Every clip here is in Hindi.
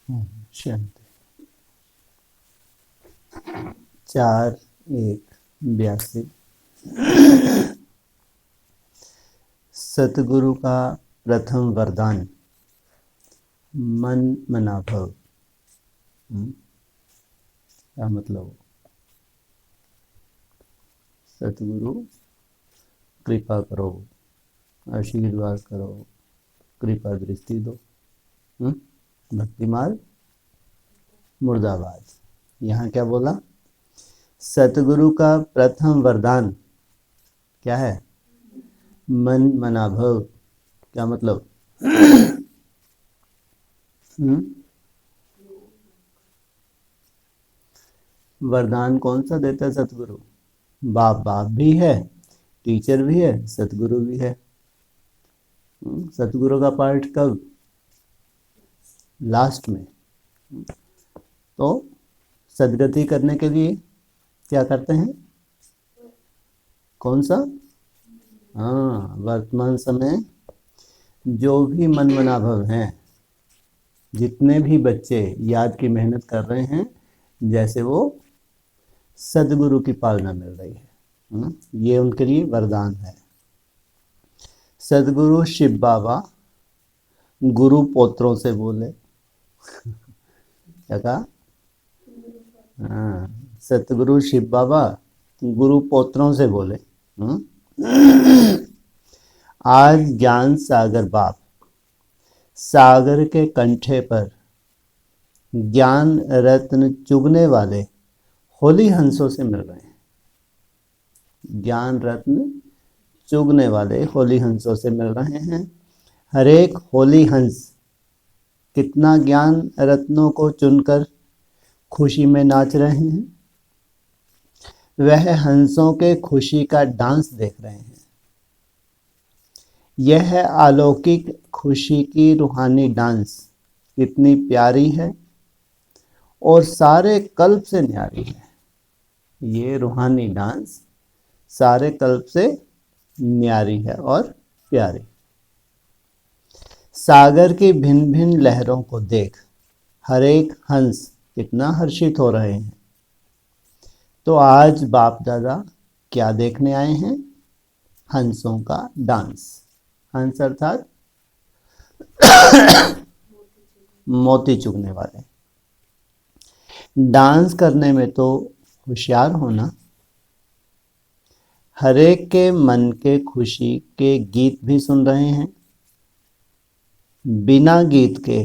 शांति। 4/1/82। सतगुरु का प्रथम वरदान मन मना भव। क्या मतलब? सतगुरु कृपा करो, आशीर्वाद करो, कृपा दृष्टि दो। भक्ति मार्ग मुर्दाबाद। यहाँ क्या बोला? सतगुरु का प्रथम वरदान क्या है? मन मना भव। क्या मतलब? वरदान कौन सा देता है सतगुरु? बाप भी है, टीचर भी है, सतगुरु भी है। सतगुरु का पार्ट कब? लास्ट में। तो सदगति करने के लिए क्या करते हैं? कौन सा? हाँ, वर्तमान समय जो भी मन मनाभव हैं, जितने भी बच्चे याद की मेहनत कर रहे हैं, जैसे वो सदगुरु की पालना मिल रही है, ये उनके लिए वरदान है। सदगुरु शिव बाबा गुरु पोत्रों से बोले। क्या कहा? हाँ, सतगुरु शिव बाबा गुरु पोत्रों से बोले। आज ज्ञान सागर बाप सागर के कंठे पर ज्ञान रत्न चुगने वाले होली हंसों से मिल रहे हैं। ज्ञान रत्न चुगने वाले होली हंसों से मिल रहे हैं। हर एक होली हंस कितना ज्ञान रत्नों को चुनकर खुशी में नाच रहे हैं। वह हंसों के खुशी का डांस देख रहे हैं। यह अलौकिक खुशी की रूहानी डांस कितनी प्यारी है और सारे कल्प से न्यारी है। ये रूहानी डांस सारे कल्प से न्यारी है और प्यारी। सागर की भिन्न भिन्न लहरों को देख हर एक हंस कितना हर्षित हो रहे हैं। तो आज बाप दादा क्या देखने आए हैं? हंसों का डांस। हंस अर्थात मोती चुगने वाले। डांस करने में तो होशियार होना। हर एक के मन के खुशी के गीत भी सुन रहे हैं। बिना गीत के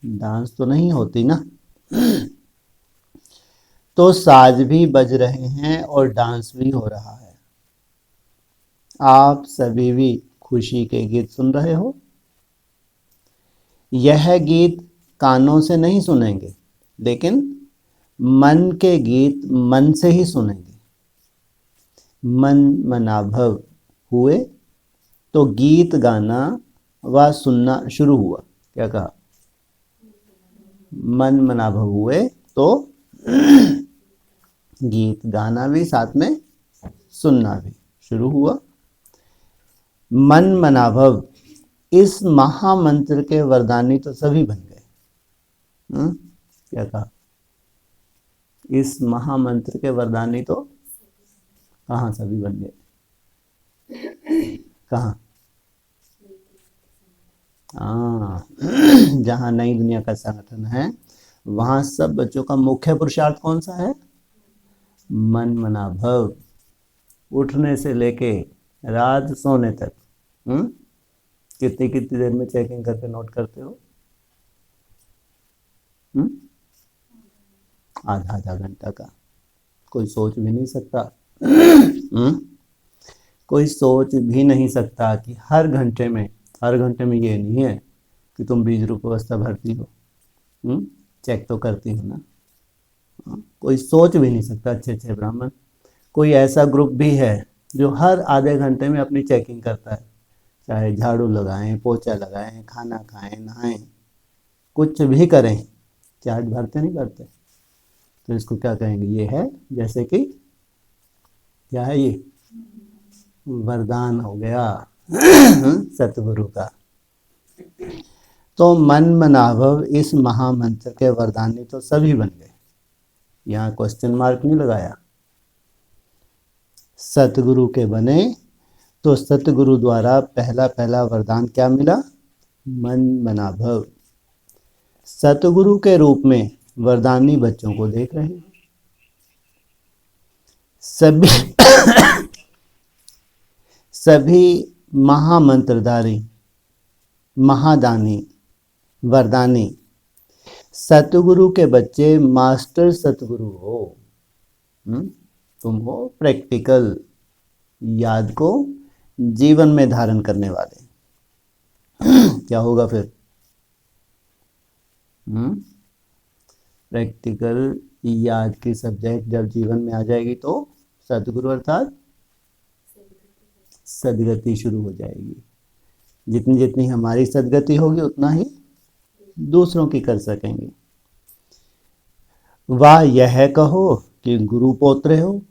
डांस तो नहीं होती ना। तो साज भी बज रहे हैं और डांस भी हो रहा है। आप सभी भी खुशी के गीत सुन रहे हो। यह गीत कानों से नहीं सुनेंगे, लेकिन मन के गीत मन से ही सुनेंगे। मन मनाभव हुए तो गीत गाना व सुनना शुरू हुआ। क्या कहा? मन मनाभव हुए तो गीत गाना भी साथ में सुनना भी शुरू हुआ। मन मनाभव इस महामंत्र के वरदानी तो सभी बन गए। क्या कहा? इस महामंत्र के वरदानी तो कहाँ सभी बन गए? कहाँ? जहाँ नई दुनिया का संगठन है, वहाँ सब बच्चों का मुख्य पुरुषार्थ कौन सा है? मन मनाभव। उठने से लेके रात सोने तक कितनी कितनी देर में चेकिंग करके नोट करते हो? आधा आधा घंटा का। कोई सोच भी नहीं सकता। कोई सोच भी नहीं सकता कि हर घंटे में ये नहीं है कि तुम बीज रूप अवस्था भरती हो। चेक तो करती हो ना। कोई सोच भी नहीं सकता। अच्छे ब्राह्मण, कोई ऐसा ग्रुप भी है जो हर आधे घंटे में अपनी चेकिंग करता है। चाहे झाड़ू लगाएं, पोछा लगाएं, खाना खाएं, नहाएं, कुछ भी करें, चार्ज भरते नहीं भरते। तो इसको क्या कहेंगे? ये है जैसे कि क्या है? ये वरदान हो गया सतगुरु का। तो मन मनाभव इस महामंत्र के वरदानी तो सभी बन गए। यहाँ क्वेश्चन मार्क नहीं लगाया। सतगुरु के बने तो सतगुरु द्वारा पहला पहला वरदान क्या मिला? मन मनाभव। सतगुरु के रूप में वरदानी बच्चों को देख रहे हैं। सभी महामंत्रधारी, महादानी, वरदानी सतगुरु के बच्चे मास्टर सतगुरु हो। तुम हो प्रैक्टिकल, याद को जीवन में धारण करने वाले। क्या होगा फिर? प्रैक्टिकल याद की सब्जेक्ट जब जीवन में आ जाएगी तो सतगुरु अर्थात सदगति शुरू हो जाएगी। जितनी जितनी हमारी सदगति होगी उतना ही दूसरों की कर सकेंगे। वाह यह कहो कि गुरु पोत्रे हो।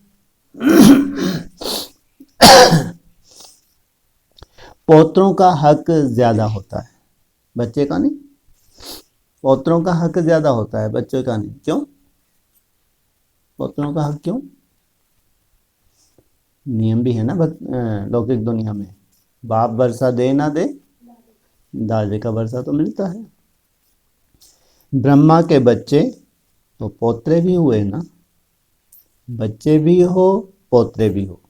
पोत्रों का हक ज्यादा होता है, बच्चे का नहीं। पोत्रों का हक ज्यादा होता है, बच्चों का नहीं। क्यों? पोत्रों का हक क्यों? नियम भी है ना लौकिक दुनिया में। बाप वर्षा दे ना दे, दादे का वर्षा तो मिलता है। ब्रह्मा के बच्चे तो पोत्रे भी हुए ना। बच्चे भी हो, पोत्रे भी हो।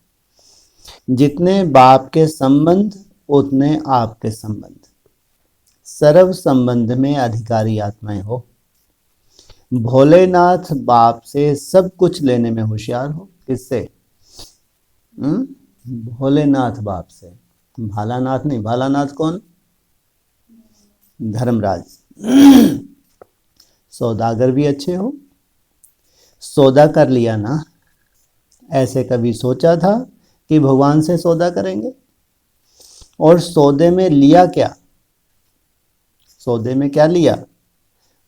जितने बाप के संबंध उतने आपके संबंध। सर्व संबंध में अधिकारी आत्माएं हो। भोलेनाथ बाप से सब कुछ लेने में होशियार हो। किससे? भोलेनाथ बाप से। भालानाथ नहीं। भालानाथ कौन? धर्मराज। सौदागर भी अच्छे हो। सौदा कर लिया ना। ऐसे कभी सोचा था कि भगवान से सौदा करेंगे? और सौदे में लिया क्या? सौदे में क्या लिया?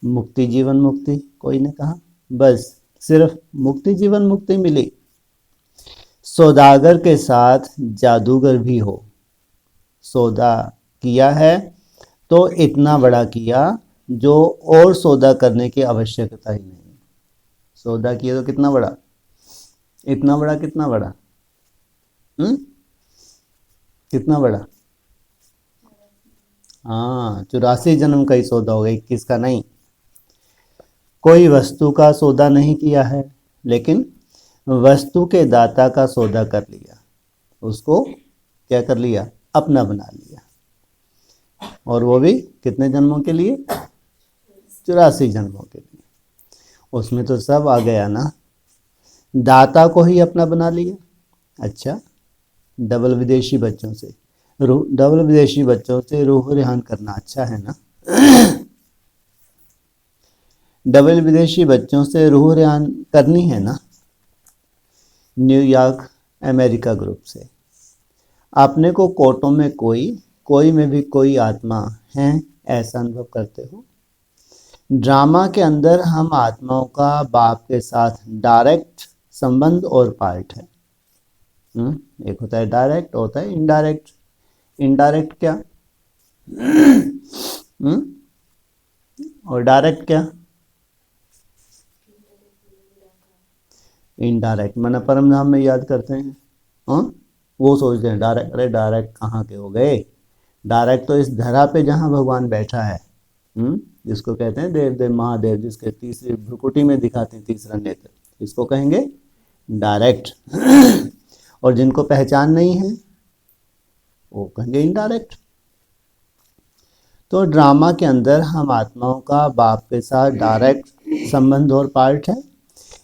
मुक्ति, जीवन मुक्ति। कोई ने कहा बस सिर्फ मुक्ति, जीवन मुक्ति मिली। सौदागर के साथ जादूगर भी हो। सौदा किया है तो इतना बड़ा किया जो और सौदा करने की आवश्यकता ही नहीं। सौदा किया तो कितना बड़ा? इतना बड़ा। कितना बड़ा? कितना बड़ा? हाँ, 84 जन्म का ही सौदा होगा, 21 का नहीं। कोई वस्तु का सौदा नहीं किया है, लेकिन वस्तु के दाता का सौदा कर लिया। उसको क्या कर लिया? अपना बना लिया। और वो भी कितने जन्मों के लिए? 84 जन्मों के लिए। उसमें तो सब आ गया ना। दाता को ही अपना बना लिया। अच्छा, डबल विदेशी बच्चों से रूह रेहान करना अच्छा है ना। डबल विदेशी बच्चों से रूह रेहान करनी है ना। न्यूयॉर्क अमेरिका ग्रुप से। अपने को कोटों में कोई में भी कोई आत्मा है ऐसा अनुभव करते हो। ड्रामा के अंदर हम आत्माओं का बाप के साथ डायरेक्ट संबंध और पार्ट है। एक होता है डायरेक्ट, होता है इनडायरेक्ट। इनडायरेक्ट क्या? और डायरेक्ट क्या? इनडायरेक्ट माना परम धाम में याद करते हैं। वो सोचते हैं डायरेक्ट। अरे डायरेक्ट कहाँ के हो गए? डायरेक्ट तो इस धरा पे जहाँ भगवान बैठा है, जिसको कहते हैं देव देव महादेव, जिसके तीसरी भ्रुकुटी में दिखाते हैं तीसरा नेत्र, इसको कहेंगे डायरेक्ट। और जिनको पहचान नहीं है वो कहेंगे इनडायरेक्ट। तो ड्रामा के अंदर हम आत्माओं का बाप के साथ डायरेक्ट संबंध और पार्ट है।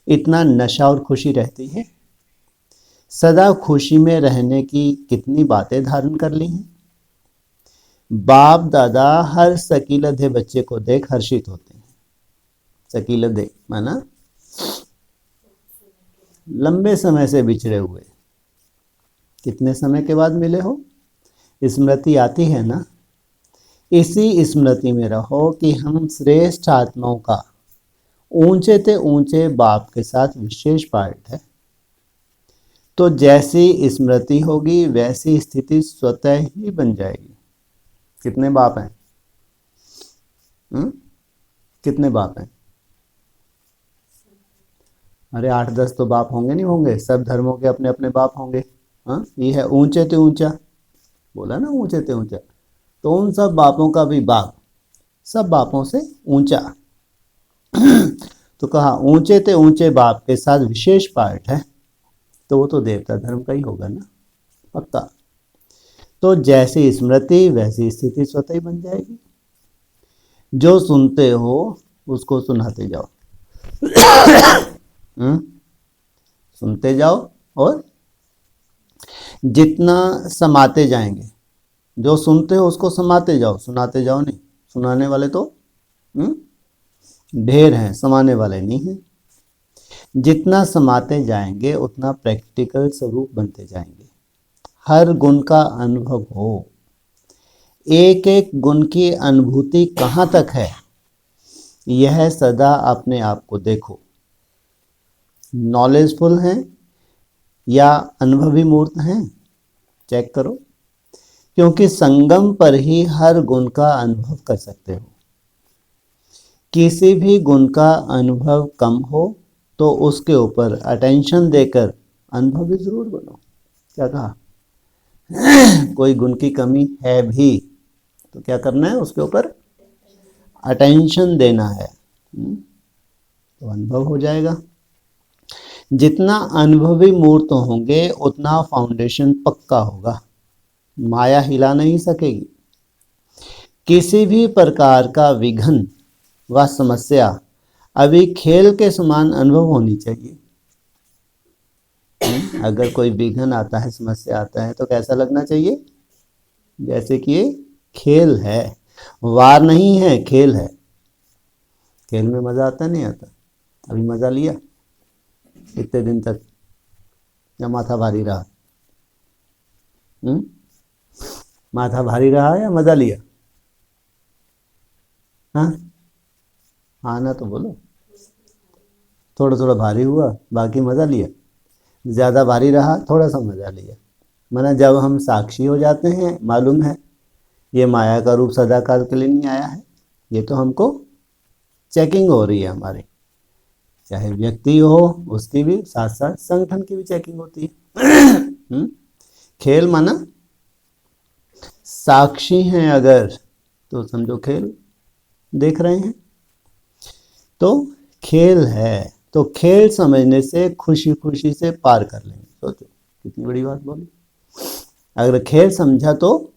इतना नशा और खुशी रहती है। सदा खुशी में रहने की कितनी बातें धारण कर ली हैं। बाप दादा हर सकीलधे बच्चे को देख हर्षित होते हैं। सकीलधे माना लंबे समय से बिछड़े हुए। कितने समय के बाद मिले हो? स्मृति आती है ना। इसी स्मृति में रहो कि हम श्रेष्ठ आत्माओं का ऊंचे ते ऊंचे बाप के साथ विशेष पार्ट है। तो जैसी स्मृति होगी वैसी स्थिति स्वतः ही बन जाएगी। कितने बाप हैं? कितने बाप हैं? अरे 8-10 तो बाप होंगे, नहीं होंगे? सब धर्मों के अपने अपने बाप होंगे। हाँ, ये है ऊंचे ते ऊंचा, बोला ना ऊंचे ते ऊंचा। तो उन सब बापों का भी बाप सब बापों से ऊंचा। तो कहा ऊंचे ते ऊंचे बाप के साथ विशेष पार्ट है, तो वो तो देवता धर्म का ही होगा ना, पक्का। तो जैसी स्मृति वैसी स्थिति स्वतः ही बन जाएगी। जो सुनते हो उसको सुनाते जाओ। हम्म, सुनते जाओ और जितना समाते जाएंगे, जो सुनते हो उसको समाते जाओ, सुनाते जाओ नहीं। सुनाने वाले तो ढेर हैं, समाने वाले नहीं हैं। जितना समाते जाएंगे उतना प्रैक्टिकल स्वरूप बनते जाएंगे। हर गुण का अनुभव हो, एक एक गुण की अनुभूति कहाँ तक है, यह सदा अपने आप को देखो। नॉलेजफुल हैं या अनुभवी मूर्त हैं, चेक करो। क्योंकि संगम पर ही हर गुण का अनुभव कर सकते हो। किसी भी गुण का अनुभव कम हो तो उसके ऊपर अटेंशन देकर अनुभवी जरूर बनो। क्या कहा? कोई गुण की कमी है भी तो क्या करना है, उसके ऊपर अटेंशन देना है, तो अनुभव हो जाएगा। जितना अनुभवी मूर्त होंगे उतना फाउंडेशन पक्का होगा, माया हिला नहीं सकेगी। किसी भी प्रकार का विघन व समस्या अभी खेल के समान अनुभव होनी चाहिए। अगर कोई विघन आता है, समस्या आता है, तो कैसा लगना चाहिए? जैसे कि ये खेल है, वार नहीं है, खेल है। खेल में मजा आता नहीं आता? अभी मजा लिया इतने दिन तक, या माथा भारी रहा? माथा भारी रहा या मजा लिया? हाँ, हाँ ना तो बोलो। थोड़ा थोड़ा भारी हुआ, बाकी मजा लिया। ज़्यादा भारी रहा, थोड़ा सा मजा लिया। माना जब हम साक्षी हो जाते हैं, मालूम है ये माया का रूप सदाकाल के लिए नहीं आया है, ये तो हमको चेकिंग हो रही है हमारी। चाहे व्यक्ति हो उसकी भी, साथ साथ संगठन की भी चेकिंग होती है। खेल माना साक्षी हैं अगर, तो समझो खेल देख रहे हैं, तो खेल है। तो खेल समझने से खुशी खुशी से पार कर लेंगे। सोचो कितनी बड़ी बात बोली। अगर खेल समझा तो,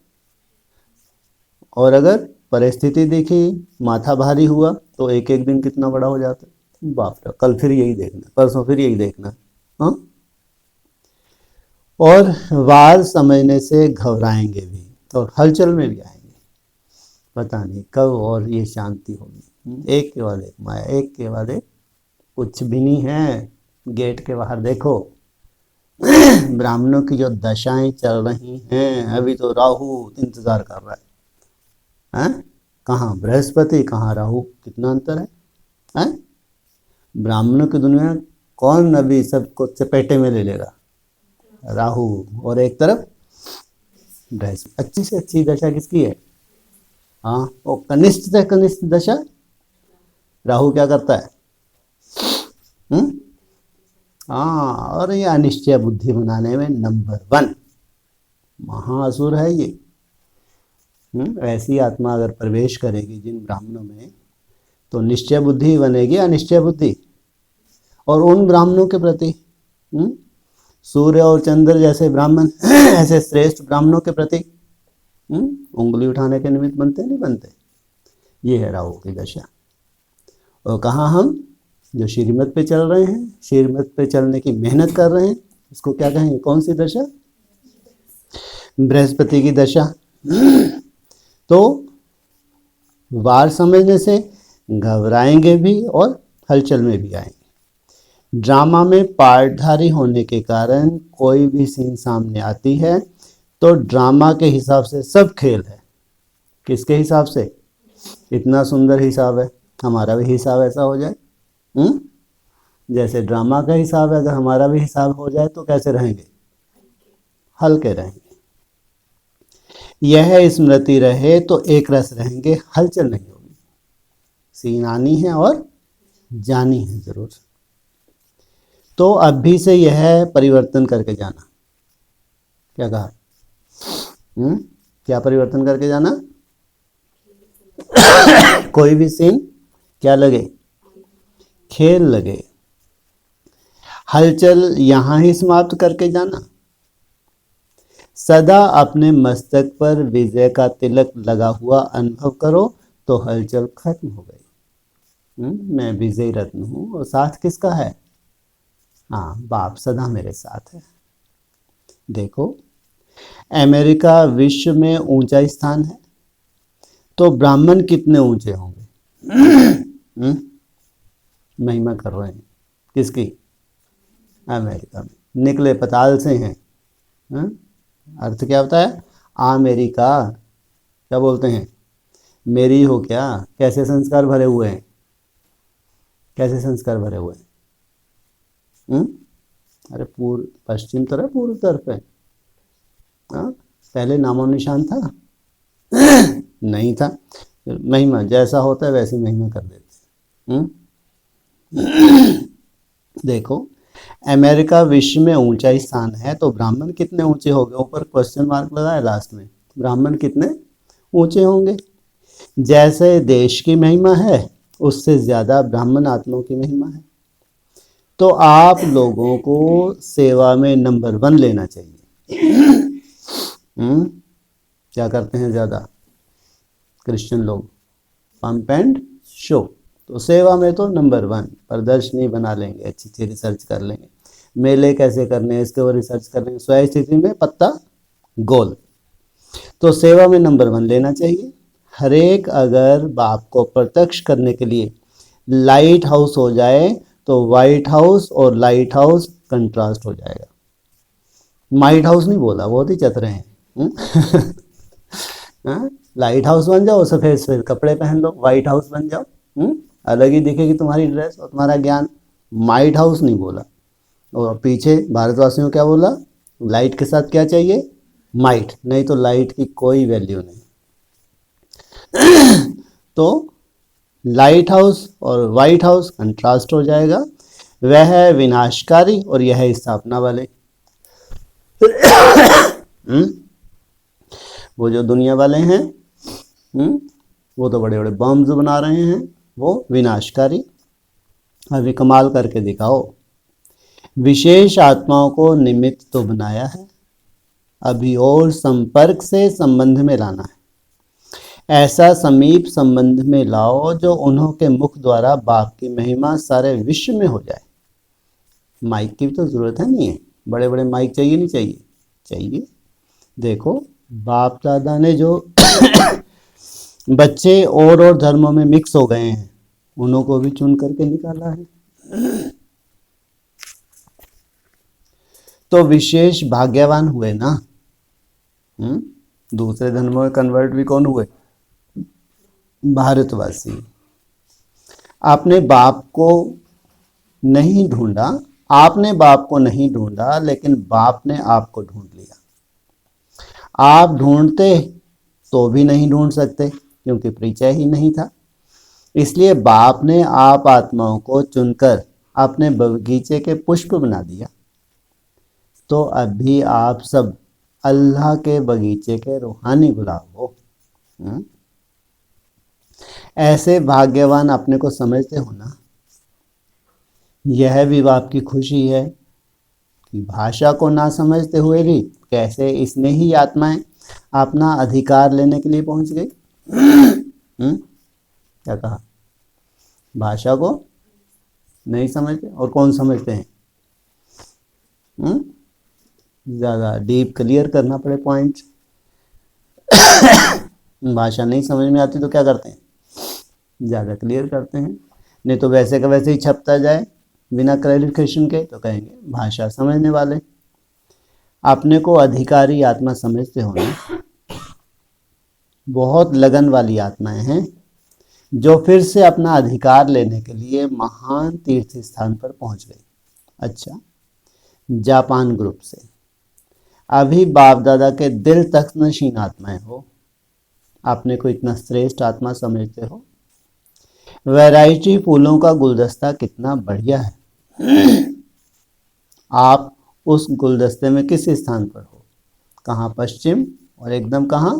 और अगर परिस्थिति देखी, माथा भारी हुआ, तो एक एक दिन कितना बड़ा हो जाता है। बाप रे, कल फिर यही देखना, परसों फिर यही देखना। हाँ, और वार समझने से घबराएंगे भी और हलचल में भी आएंगे। पता नहीं कब और ये शांति होगी। एक के बाद एक माया, एक के बाद एक। कुछ भी नहीं है। गेट के बाहर देखो, ब्राह्मणों की जो दशाएं चल रही हैं, अभी तो राहु इंतजार कर रहा है। हैं? कहाँ बृहस्पति, कहाँ राहु, कितना अंतर है? हैं? ब्राह्मणों की दुनिया कौन अभी सबको चपेटे में ले लेगा? राहु, और एक तरफ बृहस्पति। अच्छी से अच्छी दशा किसकी है? हाँ, वो कनिष्ठ से कनिष्ठ दशा। राहु क्या करता है? हाँ, और ये अनिश्चय बुद्धि बनाने में नंबर 1 महाअसुर है ये। ऐसी आत्मा अगर प्रवेश करेगी जिन ब्राह्मणों में, तो निश्चय बुद्धि बनेगी, अनिश्चय बुद्धि। और उन ब्राह्मणों के प्रति, सूर्य और चंद्र जैसे ब्राह्मण, ऐसे श्रेष्ठ ब्राह्मणों के प्रति उंगली उठाने के निमित्त बनते नहीं बनते। ये है राहु की दशा। और कहाँ हम जो श्रीमत पे चल रहे हैं, श्रीमत पे चलने की मेहनत कर रहे हैं, उसको क्या कहेंगे? कौन सी दशा? बृहस्पति की दशा। तो वार समझने से घबराएंगे भी और हलचल में भी आएंगे। ड्रामा में पार्टधारी होने के कारण कोई भी सीन सामने आती है तो ड्रामा के हिसाब से सब खेल है। किसके हिसाब से? इतना सुंदर हिसाब है, हमारा भी हिसाब ऐसा हो जाए। जैसे ड्रामा का हिसाब है, अगर हमारा भी हिसाब हो जाए तो कैसे रहेंगे? हल्के रहेंगे। यह स्मृति रहे तो एक रस रहेंगे, हलचल नहीं होगी। सीन आनी है और जानी है ज़रूर। तो अभी से यह परिवर्तन करके जाना। क्या कहा? क्या परिवर्तन करके जाना? कोई भी सीन क्या लगे? खेल लगे। हलचल यहां ही समाप्त करके जाना। सदा अपने मस्तक पर विजय का तिलक लगा हुआ अनुभव करो तो हलचल खत्म हो गई। मैं विजयी रत्न हूं और साथ किसका है? हाँ, बाप सदा मेरे साथ है। देखो, अमेरिका विश्व में ऊंचा स्थान है, तो ब्राह्मण कितने ऊंचे होंगे? महिमा कर रहे हैं किसकी? अमेरिका में। निकले पताल से हैं। अर्थ क्या होता है? अमेरिका। क्या बोलते हैं? मेरी हो क्या? कैसे संस्कार भरे हुए हैं? कैसे संस्कार भरे हुए हैं? अरे पूर्व पश्चिम तरफ, पूर्व तरफ है। पहले नामो निशान था? नहीं था। महिमा जैसा होता है वैसी महिमा कर देते हैं। देखो, अमेरिका विश्व में ऊंचा स्थान है, तो ब्राह्मण कितने ऊंचे होंगे? ऊपर क्वेश्चन मार्क लगाया लास्ट में। ब्राह्मण कितने ऊंचे होंगे? जैसे देश की महिमा है, उससे ज्यादा ब्राह्मण आत्माओं की महिमा है। तो आप लोगों को सेवा में नंबर 1 लेना चाहिए। क्या करते हैं ज्यादा क्रिश्चियन लोग? Pump and show. तो सेवा में तो नंबर 1 प्रदर्शनी बना लेंगे, अच्छी अच्छी रिसर्च कर लेंगे, मेले कैसे करने हैं इसके ऊपर रिसर्च कर लेंगे, स्वयं स्थिति में पत्ता गोल। तो सेवा में नंबर 1 लेना चाहिए। हर एक अगर बाप को प्रत्यक्ष करने के लिए लाइट हाउस हो जाए तो वाइट हाउस और लाइट हाउस कंट्रास्ट हो जाएगा। माइट हाउस नहीं बोला, बहुत ही चतुर हैं। लाइट हाउस बन जाओ, सफेद सफेद कपड़े पहन लो, व्हाइट हाउस बन जाओ। अलग ही दिखेगी तुम्हारी ड्रेस और तुम्हारा ज्ञान। माइट हाउस नहीं बोला। और पीछे भारतवासियों क्या बोला? लाइट के साथ क्या चाहिए? माइट। नहीं तो लाइट की कोई वैल्यू नहीं। तो लाइट हाउस और वाइट हाउस कंट्रास्ट हो जाएगा। वह है विनाशकारी और यह है स्थापना वाले। वो जो दुनिया वाले हैं, वो तो बड़े बड़े बम्स बना रहे हैं, वो विनाशकारी। अभी कमाल करके दिखाओ। विशेष आत्माओं को निमित्त तो बनाया है, अभी और संपर्क से संबंध में लाना है। ऐसा समीप संबंध में लाओ जो उन्हों के मुख द्वारा बाप की महिमा सारे विश्व में हो जाए। माइक की भी तो जरूरत है नहीं है? बड़े बड़े माइक चाहिए नहीं चाहिए? चाहिए। देखो, बाप दादा ने जो बच्चे और धर्मों में मिक्स हो गए हैं, उन्हों को भी चुन करके निकाला है। तो विशेष भाग्यवान हुए ना। दूसरे धर्मों में कन्वर्ट भी कौन हुए? भारतवासी। आपने बाप को नहीं ढूंढा, आपने बाप को नहीं ढूंढा, लेकिन बाप ने आपको ढूंढ लिया। आप ढूंढते तो भी नहीं ढूंढ सकते, क्योंकि परिचय ही नहीं था। इसलिए बाप ने आप आत्माओं को चुनकर अपने बगीचे के पुष्प बना दिया। तो अभी आप सब अल्लाह के बगीचे के रूहानी गुलाब हो। ऐसे भाग्यवान अपने को समझते हो ना। यह भी बाप की खुशी है कि भाषा को ना समझते हुए भी कैसे इसने ही आत्माएं अपना अधिकार लेने के लिए पहुंच गई। क्या कहा? भाषा को नहीं समझते, और कौन समझते हैं? ज़्यादा डीप क्लियर करना पड़े पॉइंट। भाषा नहीं समझ में आती तो क्या करते हैं? ज़्यादा क्लियर करते हैं। नहीं तो वैसे का वैसे ही छपता जाए बिना क्लैरिफिकेशन के, तो कहेंगे भाषा समझने वाले। अपने को अधिकारी आत्मा समझते हो ना। बहुत लगन वाली आत्माएं हैं जो फिर से अपना अधिकार लेने के लिए महान तीर्थ स्थान पर पहुंच गई। अच्छा, जापान ग्रुप से अभी बाप दादा के दिल तक नशीन आत्माएं हो। अपने को इतना श्रेष्ठ आत्मा समझते हो। वैरायटी फूलों का गुलदस्ता कितना बढ़िया है। आप उस गुलदस्ते में किस स्थान पर हो? कहाँ? पश्चिम और एकदम कहाँ?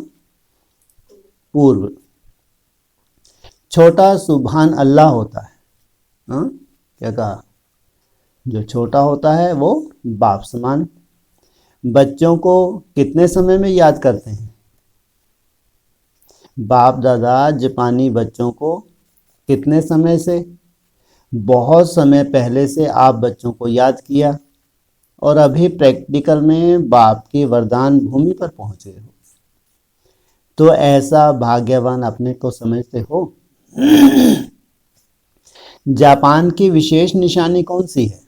पूर्व। छोटा सुभान अल्लाह होता है। हाँ? क्या कहा? जो छोटा होता है वो बाप समान। बच्चों को कितने समय में याद करते हैं? बाप दादा जापानी बच्चों को कितने समय से? बहुत समय पहले से आप बच्चों को याद किया और अभी प्रैक्टिकल में बाप की वरदान भूमि पर पहुंचे हो। तो ऐसा भाग्यवान अपने को समझते हो? जापान की विशेष निशानी कौन सी है?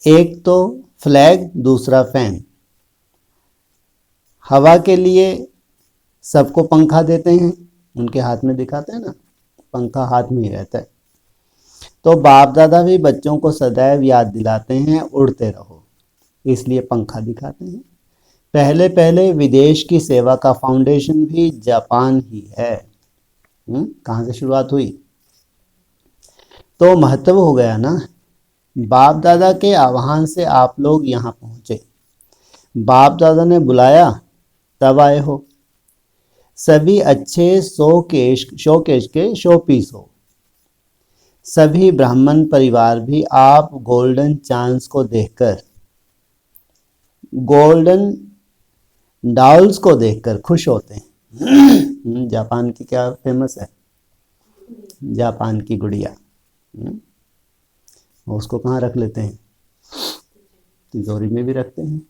एक तो फ्लैग, दूसरा फैन। हवा के लिए सबको पंखा देते हैं, उनके हाथ में दिखाते हैं ना, पंखा हाथ में ही रहता है। तो बाप दादा भी बच्चों को सदैव याद दिलाते हैं उड़ते रहो, इसलिए पंखा दिखाते हैं। पहले पहले विदेश की सेवा का फाउंडेशन भी जापान ही है। कहाँ से शुरुआत हुई? तो महत्व हो गया ना। बाप दादा के आह्वान से आप लोग यहाँ पहुँचे, बाप दादा ने बुलाया तब आए हो। सभी अच्छे शोकेश के शो पीस हो। सभी ब्राह्मण परिवार भी आप गोल्डन चांस को देखकर, गोल्डन डॉल्स को देखकर खुश होते हैं। जापान की क्या फेमस है? जापान की गुड़िया। उसको कहाँ रख लेते हैं? तिजोरी में भी रखते हैं।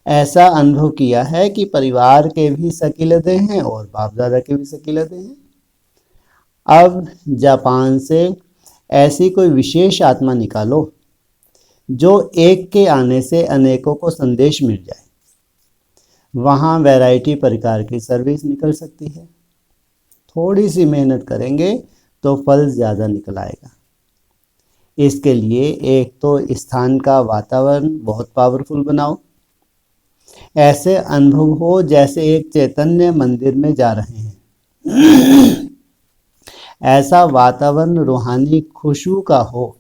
ऐसा अनुभव किया है कि परिवार के भी सकीलते हैं और बाप दादा के भी सकीलते हैं। अब जापान से ऐसी कोई विशेष आत्मा निकालो जो एक के आने से अनेकों को संदेश मिल जाए। वहाँ वैरायटी प्रकार की सर्विस निकल सकती है। थोड़ी सी मेहनत करेंगे तो फल ज़्यादा निकल आएगा। इसके लिए एक तो स्थान का वातावरण बहुत पावरफुल बनाओ, ऐसे अनुभव हो जैसे एक चैतन्य मंदिर में जा रहे हैं। ऐसा वातावरण रूहानी खुशबू का हो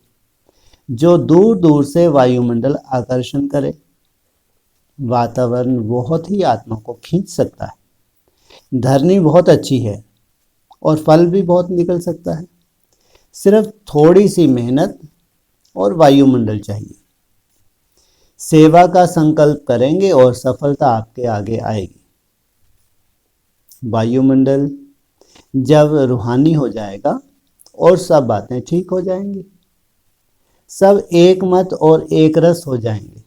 जो दूर दूर से वायुमंडल आकर्षण करे। वातावरण बहुत ही आत्मा को खींच सकता है। धरनी बहुत अच्छी है और फल भी बहुत निकल सकता है। सिर्फ थोड़ी सी मेहनत और वायुमंडल चाहिए। सेवा का संकल्प करेंगे और सफलता आपके आगे आएगी। वायुमंडल जब रूहानी हो जाएगा और सब बातें ठीक हो जाएंगी, सब एक मत और एक रस हो जाएंगे,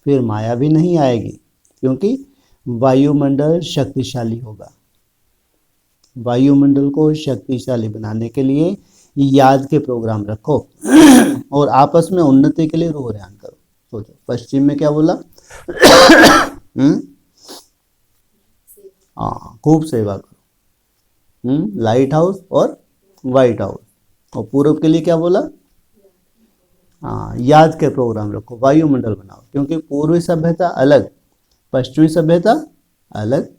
फिर माया भी नहीं आएगी, क्योंकि वायुमंडल शक्तिशाली होगा। वायुमंडल को शक्तिशाली बनाने के लिए याद के प्रोग्राम रखो और आपस में उन्नति के लिए रूह ध्यान करो। सोचो, पश्चिम में क्या बोला? हाँ, खूब सेवा करो। लाइट हाउस और वाइट हाउस। और पूर्व के लिए क्या बोला? हाँ, याद के प्रोग्राम रखो, वायुमंडल बनाओ, क्योंकि पूर्वी सभ्यता अलग, पश्चिमी सभ्यता अलग।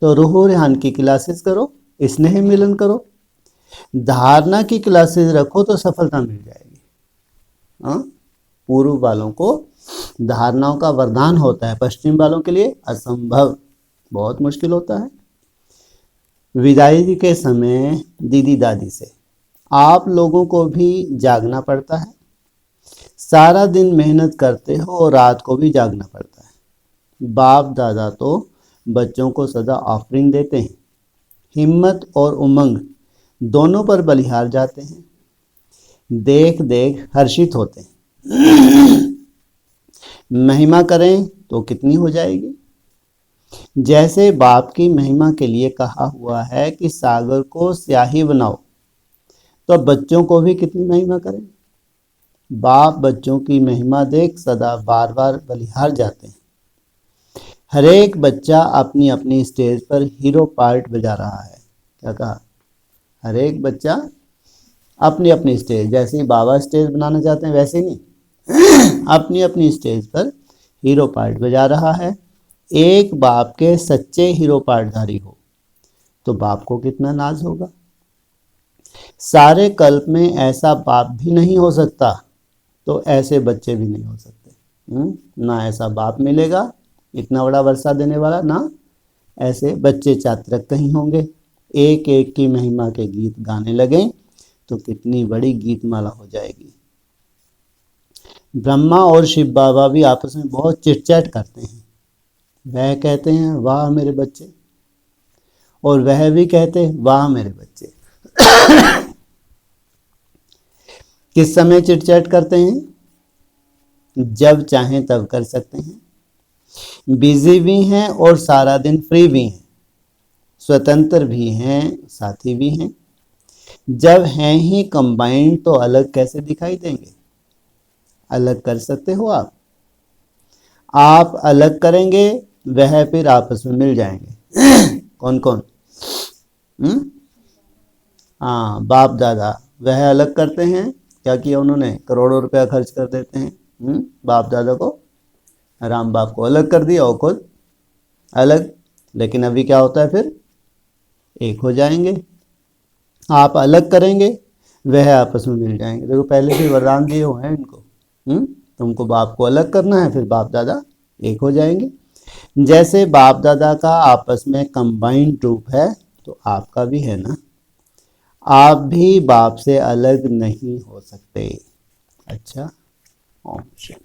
तो रूह ध्यान की क्लासेस करो, स्नेह मिलन करो, धारणा की क्लासेस रखो तो सफलता मिल जाएगी। हाँ, पूर्व वालों को धारणाओं का वरदान होता है, पश्चिम वालों के लिए असंभव, बहुत मुश्किल होता है। विदाई के समय दीदी दादी से आप लोगों को भी जागना पड़ता है। सारा दिन मेहनत करते हो और रात को भी जागना पड़ता है। बाप दादा तो बच्चों को सदा ऑफरिंग देते हैं। हिम्मत और उमंग दोनों पर बलिहार जाते हैं। देख देख हर्षित होते हैं। महिमा करें तो कितनी हो जाएगी। जैसे बाप की महिमा के लिए कहा हुआ है कि सागर को स्याही बनाओ, तो बच्चों को भी कितनी महिमा करें। बाप बच्चों की महिमा देख सदा बार बार बलिहार जाते हैं। हर एक बच्चा अपनी अपनी स्टेज पर हीरो पार्ट बजा रहा है। क्या कहा? हर एक बच्चा अपनी अपनी स्टेज, जैसे ही बाबा स्टेज बनाना चाहते हैं वैसे नहीं, अपनी अपनी स्टेज पर हीरो पार्ट बजा रहा है। एक बाप के सच्चे हीरो पार्टधारी हो, तो बाप को कितना नाज होगा। सारे कल्प में ऐसा बाप भी नहीं हो सकता तो ऐसे बच्चे भी नहीं हो सकते। ना ऐसा बाप मिलेगा इतना बड़ा वर्षा देने वाला, ना ऐसे बच्चे चातरक कहीं होंगे। एक एक की महिमा के गीत गाने लगे तो कितनी बड़ी गीतमाला हो जाएगी। ब्रह्मा और शिव बाबा भी आपस में बहुत चिटचैट करते हैं। वह कहते हैं वाह मेरे बच्चे, और वह भी कहते हैं वाह मेरे बच्चे। किस समय चिटचैट करते हैं? जब चाहें तब कर सकते हैं। बिजी भी हैं और सारा दिन फ्री भी हैं, स्वतंत्र भी हैं, साथी भी हैं। जब हैं ही कंबाइंड तो अलग कैसे दिखाई देंगे? अलग कर सकते हो आप अलग करेंगे वह फिर आपस में मिल जाएंगे। कौन कौन? हाँ, बाप दादा वह अलग करते हैं। क्या किया उन्होंने? करोड़ों रुपया खर्च कर देते हैं बाप दादा को, राम बाप को अलग कर दिया और खुद अलग। लेकिन अभी क्या होता है, फिर एक हो जाएंगे। आप अलग करेंगे वह आपस में मिल जाएंगे। देखो पहले से वरदान दिए हुए हैं इनको। तुमको बाप को अलग करना है, फिर बाप दादा एक हो जाएंगे। जैसे बाप दादा का आपस में कंबाइंड रूप है तो आपका भी है ना। आप भी बाप से अलग नहीं हो सकते। अच्छा, ओम शांति।